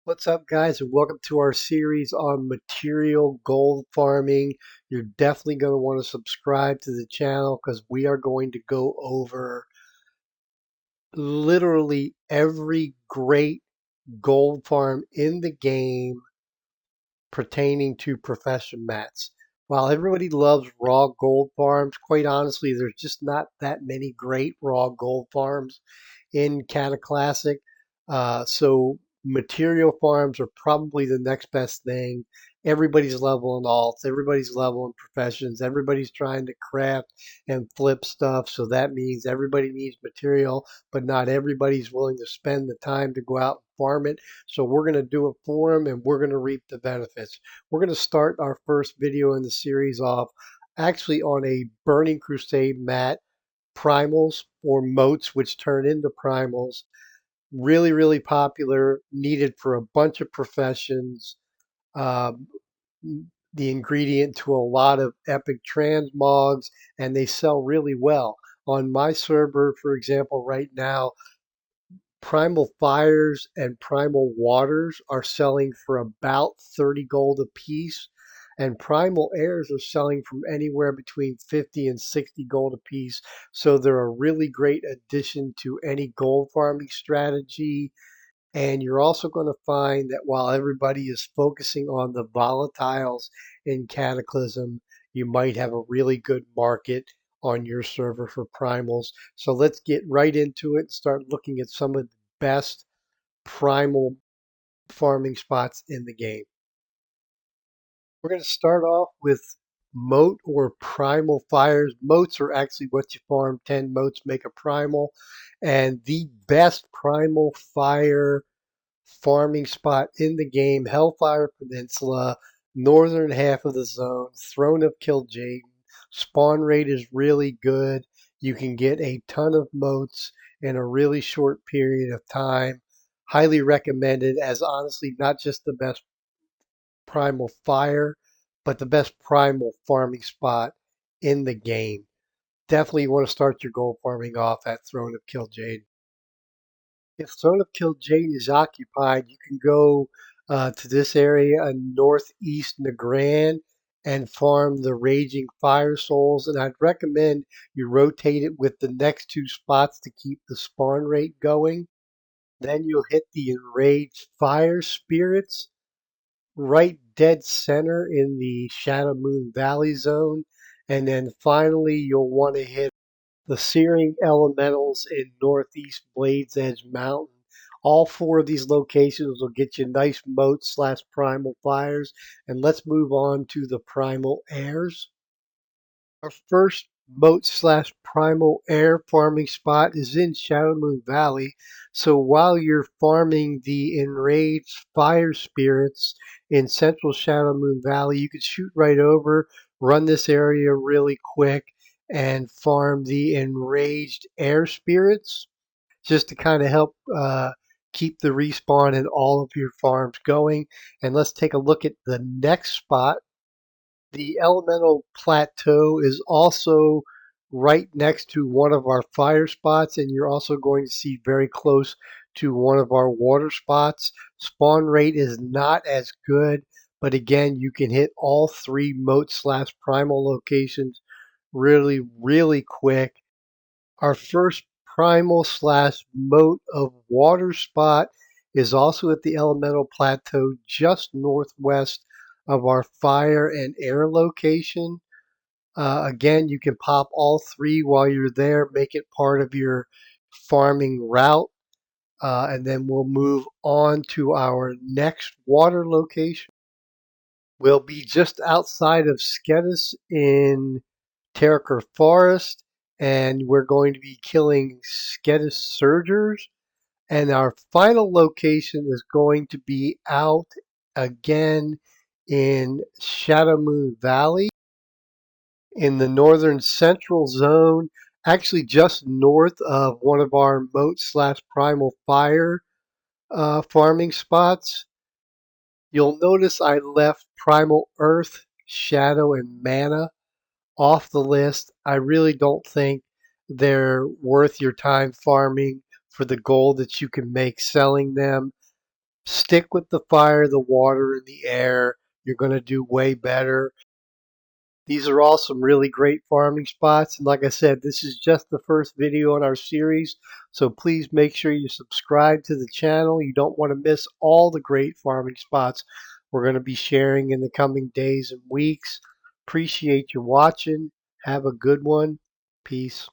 What's up, guys, and welcome to our series on material gold farming. You're definitely going to want to subscribe to the channel because we are going to go over literally every great gold farm in the game pertaining to profession mats. While everybody loves raw gold farms, quite honestly, there's just not that many great raw gold farms in Cataclysm. So material farms are probably the next best thing. Everybody's leveling alts, everybody's leveling professions, everybody's trying to craft and flip stuff. So that means everybody needs material, but not everybody's willing to spend the time to go out and farm it. So we're going to do it for them and we're going to reap the benefits. We're going to start our first video in the series off actually on a Burning Crusade mat, primals or moats, which turn into primals. Really, really popular, needed for a bunch of professions. Um, the ingredient to a lot of epic transmogs, and they sell really well. On my server, for example, right now, Primal Fires and Primal Waters are selling for about 30 gold a piece, and Primal Airs are selling from anywhere between 50 and 60 gold a piece. So they're a really great addition to any gold farming strategy. And you're also going to find that while everybody is focusing on the volatiles in Cataclysm, you might have a really good market on your server for primals. So let's get right into it and start looking at some of the best primal farming spots in the game. We're going to start off with moat or primal fires. Moats are actually what you farm. 10 moats make a primal. And the best primal fire farming spot in the game, Hellfire Peninsula, northern half of the zone, Throne of Kil'jaeden. Spawn rate is really good. You can get a ton of moats in a really short period of time. Highly recommended as honestly not just the best primal fire, but the best primal farming spot in the game. Definitely want to start your gold farming off at Throne of Kil'jaeden. If Throne of Kil'jaeden is occupied, you can go to this area in northeast Nagran and farm the Raging Fire Souls. And I'd recommend you rotate it with the next two spots to keep the spawn rate going. Then you'll hit the Enraged Fire Spirits right dead center in the Shadow Moon Valley zone. And then finally, you'll want to hit the Searing Elementals in Northeast Blades Edge Mountain. All four of these locations will get you nice moats slash primal fires. And let's move on to the primal airs. Our first moat slash primal air farming spot is in Shadow Moon Valley. So while you're farming the enraged fire spirits in central Shadow Moon Valley, you can shoot right over, run this area really quick, and farm the enraged air spirits just to kind of help keep the respawn in all of your farms going. And let's take a look at the next spot. The elemental plateau is also right next to one of our fire spots, and you're also going to see very close to one of our water spots. Spawn rate is not as good, but again, you can hit all three moat slash primal locations really, really quick. Our first primal slash moat of water spot is also at the elemental plateau just northwest of our fire and air location. Again, you can pop all three while you're there, make it part of your farming route, and then we'll move on to our next water location. We'll be just outside of Skedis in Terraker Forest, and we're going to be killing Skedis Surgers. And our final location is going to be out again in Shadow Moon Valley in the northern central zone, actually just north of one of our moat slash primal fire farming spots. You'll notice I left Primal Earth, Shadow, and Mana off the list. I really don't think they're worth your time farming for the gold that you can make selling them. Stick with the fire, the water, and the air. You're going to do way better. These are all some really great farming spots. And like I said, this is just the first video in our series. So please make sure you subscribe to the channel. You don't want to miss all the great farming spots we're going to be sharing in the coming days and weeks. Appreciate you watching. Have a good one. Peace.